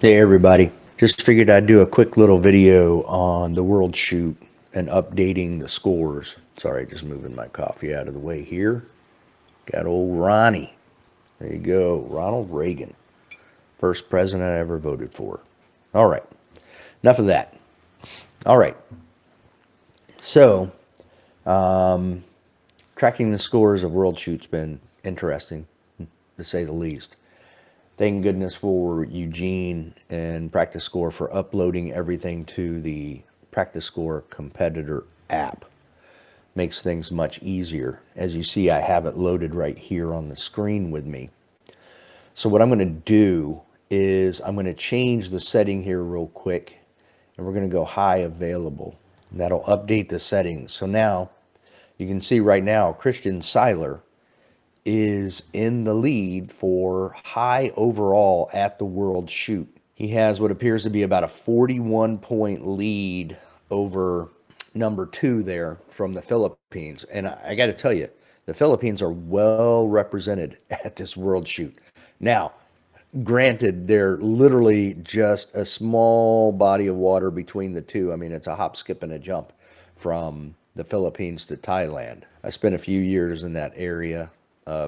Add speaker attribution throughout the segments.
Speaker 1: Hey everybody, just figured I'd do a quick little video on the World Shoot and updating the scores. Sorry, just moving my coffee out of the way here. Got old Ronnie. There you go, Ronald Reagan. First president I ever voted for. All right, enough of that. All right, so tracking the scores of World Shoot's been interesting, to say the least. Thank goodness for Eugene and Practice Score for uploading everything to the Practice Score competitor app. Makes things much easier. As you see, I have it loaded right here on the screen with me. So what I'm going to do is I'm going to change the setting here real quick, and we're going to go high available. That'll update the settings. So now you can see right now Christian Seiler is in the lead for high overall at the World Shoot. He has what appears to be about a 41-point lead over number 2 there from the Philippines. And I got to tell you, the Philippines are well represented at this World Shoot. Now, granted, they're literally just a small body of water between the two. I mean, it's a hop, skip, and a jump from the Philippines to Thailand. I spent a few years in that area.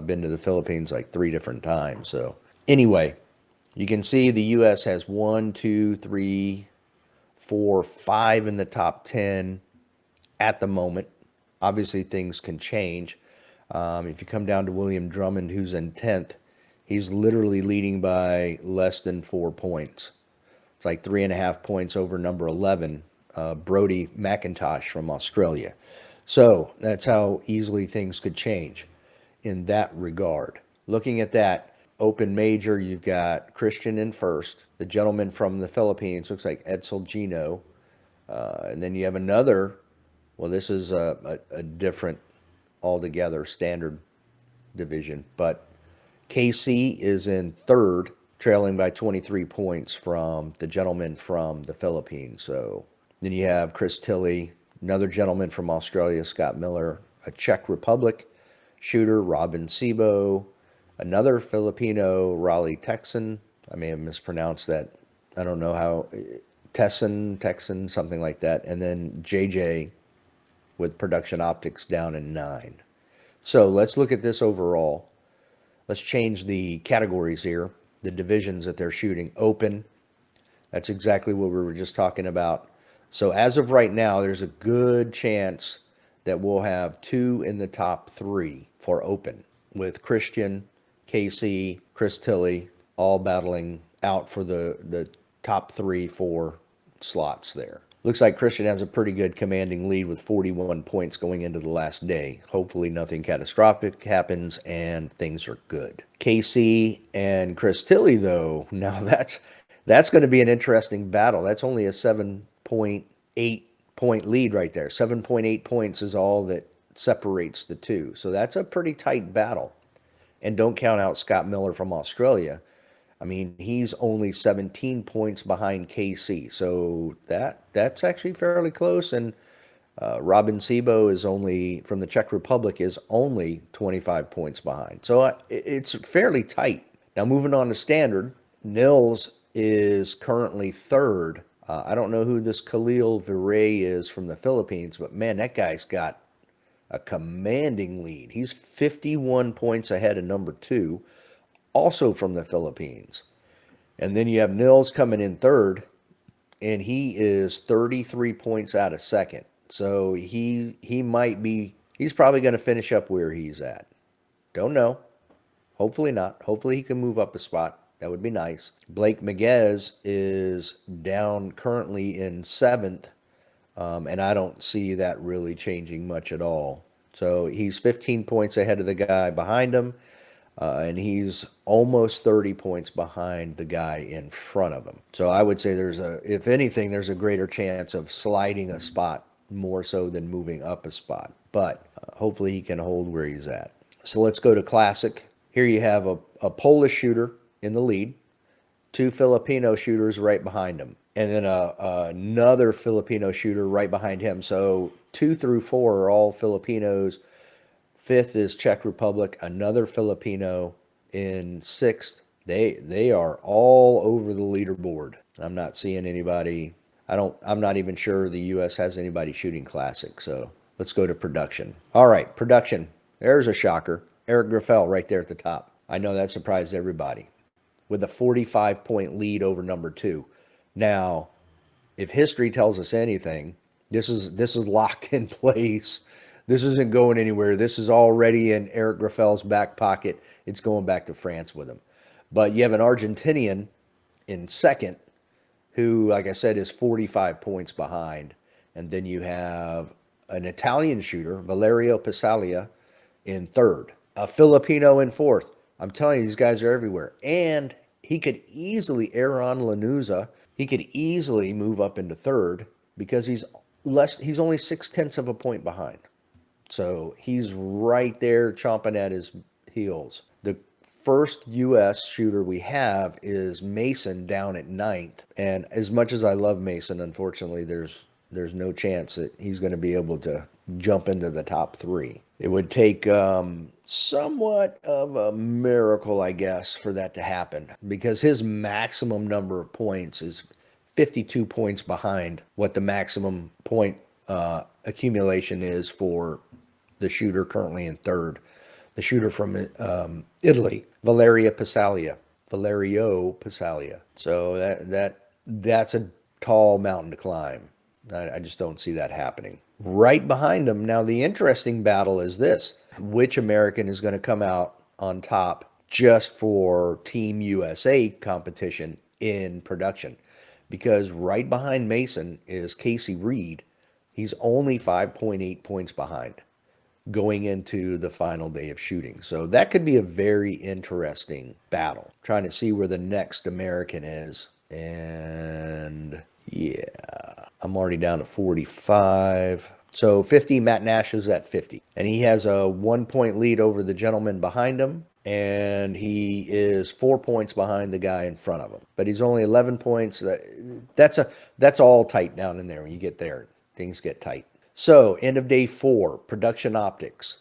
Speaker 1: Been to the Philippines like 3 different times. So anyway, you can see the U.S. has 1, 2, 3, 4, 5 in the top 10 at the moment. Obviously, things can change. If you come down to William Drummond, who's in 10th, he's literally leading by less than 4 points. It's like 3.5 points over number 11, Brody McIntosh from Australia. So that's how easily things could change in that regard. Looking at that open major, you've got Christian in first. The gentleman from the Philippines looks like Edsel Gino. And then you have another, well, this is a different altogether standard division, but KC is in third, trailing by 23 points from the gentleman from the Philippines. So then you have Chris Tilley, another gentleman from Australia, Scott Miller, a Czech Republic shooter, Robin Sebo, another Filipino, Raleigh Texan. I may have mispronounced that. I don't know how. Texan, something like that. And then JJ with Production Optics down in 9. So let's look at this overall. Let's change the categories here, the divisions that they're shooting. Open, that's exactly what we were just talking about. So as of right now, there's a good chance that we'll have 2 in the top 3 for open, with Christian, KC, Chris Tilley all battling out for the top 3, 4 slots there. Looks like Christian has a pretty good commanding lead with 41 points going into the last day. Hopefully nothing catastrophic happens and things are good. KC and Chris Tilley, though, now that's going to be an interesting battle. That's only a 7.8 point lead right there. 7.8 points is all that separates the two. So that's a pretty tight battle. And don't count out Scott Miller from Australia. I mean, he's only 17 points behind KC. So that's actually fairly close. And Robin Sebo is only, from the Czech Republic, is only 25 points behind. So it's fairly tight. Now, moving on to standard, Nils is currently third. I don't know who this Khalil Viray is from the Philippines, but man, that guy's got a commanding lead. He's 51 points ahead of number 2, also from the Philippines. And then you have Nils coming in third, and he is 33 points out of second. So he might be, he's probably going to finish up where he's at. Don't know. Hopefully not. Hopefully he can move up a spot. That would be nice. Blake Miguez is down currently in 7th, and I don't see that really changing much at all. So he's 15 points ahead of the guy behind him, and he's almost 30 points behind the guy in front of him. So I would say if anything, there's a greater chance of sliding a spot more so than moving up a spot. But hopefully he can hold where he's at. So let's go to Classic. Here you have a Polish shooter in the lead, 2 Filipino shooters right behind him, and then another Filipino shooter right behind him. So 2 through 4 are all Filipinos. 5th is Czech Republic, another Filipino. In 6th They are all over the leaderboard. I'm not seeing anybody. I'm not even sure the US has anybody shooting classic. So let's go to production. All right, production. There's a shocker. Eric Griffell right there at the top. I know that surprised everybody with a 45-point lead over number 2. Now, if history tells us anything, this is locked in place. This isn't going anywhere. This is already in Eric Griffell's back pocket. It's going back to France with him. But you have an Argentinian in second who, like I said, is 45 points behind. And then you have an Italian shooter, Valerio Passalia, in third, a Filipino in fourth. I'm telling you, these guys are everywhere. And he could easily, Aaron Lanuza, he could easily move up into third because he's only 6/10 of a point behind. So he's right there chomping at his heels. The first U.S. shooter we have is Mason down at ninth. And as much as I love Mason, unfortunately, there's no chance that he's going to be able to jump into the top 3. It would take somewhat of a miracle, I guess, for that to happen because his maximum number of points is 52 points behind what the maximum point accumulation is for the shooter currently in third, the shooter from Italy, Valerio Passalia. So that's a tall mountain to climb. I just don't see that happening. Right behind him, now the interesting battle is this. Which American is going to come out on top just for Team USA competition in production? Because right behind Mason is Casey Reed. He's only 5.8 points behind going into the final day of shooting. So that could be a very interesting battle. Trying to see where the next American is. And yeah, I'm already down to 45. So 50, Matt Nash is at 50. And he has a 1-point lead over the gentleman behind him. And he is 4 points behind the guy in front of him. But he's only 11 points. That's all tight down in there when you get there. Things get tight. So, end of day 4, production optics.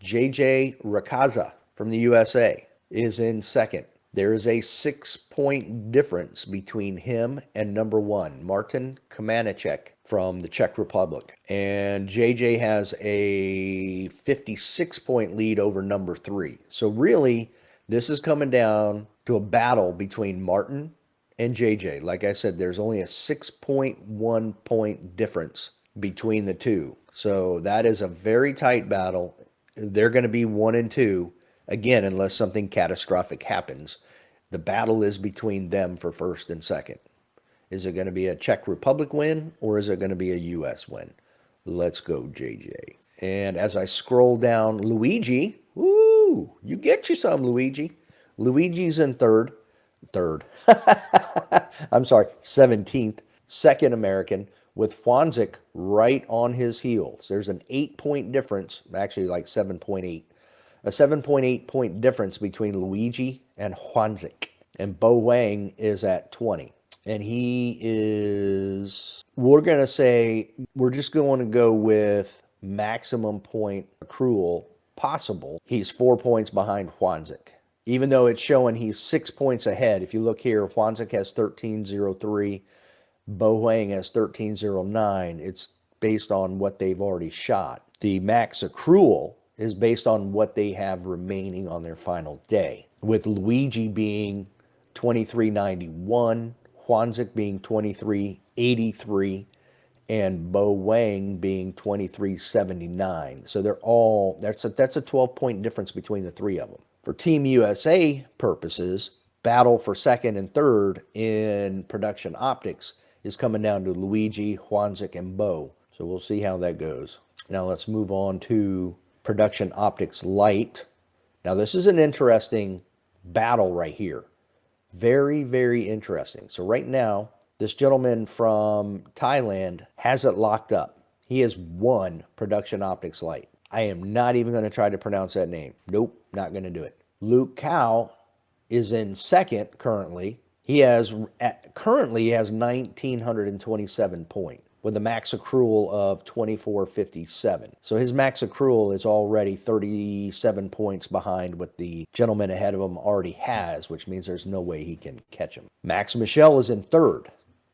Speaker 1: JJ Rakaza from the USA is in second. There is a 6-point difference between him and number 1, Martin Kamanicek from the Czech Republic. And JJ has a 56-point lead over number 3. So really, this is coming down to a battle between Martin and JJ. Like I said, there's only a 6.1 point difference between the two. So that is a very tight battle. They're going to be 1 and 2, again, unless something catastrophic happens. The battle is between them for first and second. Is it going to be a Czech Republic win or is it going to be a U.S. win? Let's go, JJ. And as I scroll down, Luigi, woo, you get you some, Luigi. Luigi's in third. I'm sorry, 17th, second American, with Juanzik right on his heels. There's an 8-point difference, actually like 7.8. A 7.8 point difference between Luigi and Juanzik. And Bo Wang is at 20. And he is, we're just going to go with maximum point accrual possible. He's 4 points behind Juanzik. Even though it's showing he's 6 points ahead. If you look here, Juanzik has 13.03. Bo Wang has 13.09. It's based on what they've already shot. The max accrual is based on what they have remaining on their final day, with Luigi being 23.91, Juanzik being 23.83, and Bo Wang being 23.79. So they're all, that's a 12-point difference between the three of them. For Team USA purposes, battle for second and third in production optics is coming down to Luigi, Juanzik, and Bo. So we'll see how that goes. Now let's move on to production optics light. Now this is an interesting battle right here. Very, very interesting. So right now, this gentleman from Thailand has it locked up. He has won production optics light. I am not even going to try to pronounce that name. Nope, not going to do it. Luke Cow is in second currently. He has 1,927 points. with a max accrual of 2457. So his max accrual is already 37 points behind what the gentleman ahead of him already has, which means there's no way he can catch him. Max Michel is in third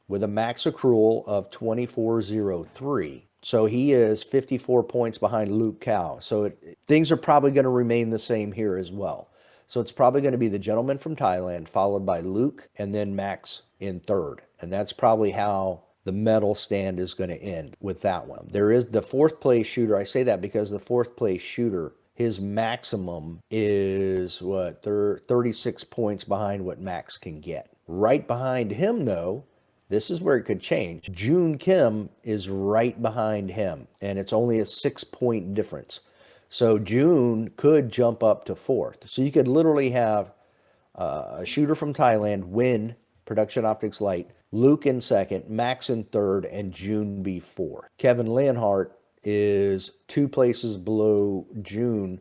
Speaker 1: with a max accrual of 2403. So he is 54 points behind Luke Cow. So things are probably going to remain the same here as well. So it's probably going to be the gentleman from Thailand, followed by Luke, and then Max in third. And that's probably how the medal stand is going to end with that one. There is the fourth place shooter. I say that because the fourth place shooter, his maximum is what, 36 points behind what Max can get. Right behind him, though, this is where it could change. June Kim is right behind him, and it's only a 6-point difference. So June could jump up to fourth. So you could literally have a shooter from Thailand win Production Optics Light, Luke in second, Max in third, and June be fourth. Kevin Lanhart is 2 places below June,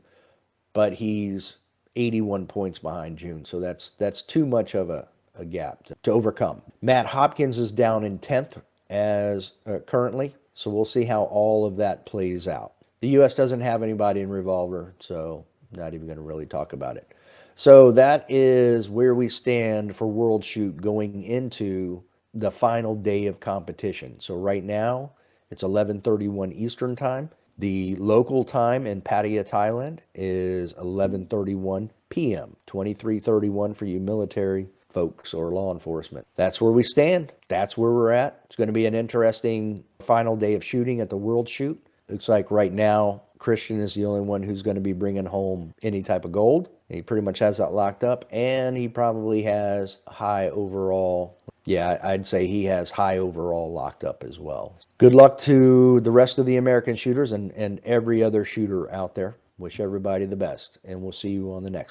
Speaker 1: but he's 81 points behind June. So that's too much of a gap to overcome. Matt Hopkins is down in 10th as currently, so we'll see how all of that plays out. The U.S. doesn't have anybody in Revolver, so not even going to really talk about it. So that is where we stand for World Shoot going into the final day of competition. So right now, it's 11:31 Eastern Time. The local time in Pattaya, Thailand is 11:31 p.m., 23:31 for you military folks or law enforcement. That's where we stand. That's where we're at. It's going to be an interesting final day of shooting at the World Shoot. Looks like right now, Christian is the only one who's going to be bringing home any type of gold. He pretty much has that locked up, and he probably has high overall. Yeah, I'd say he has high overall locked up as well. Good luck to the rest of the American shooters and every other shooter out there. Wish everybody the best, and we'll see you on the next one.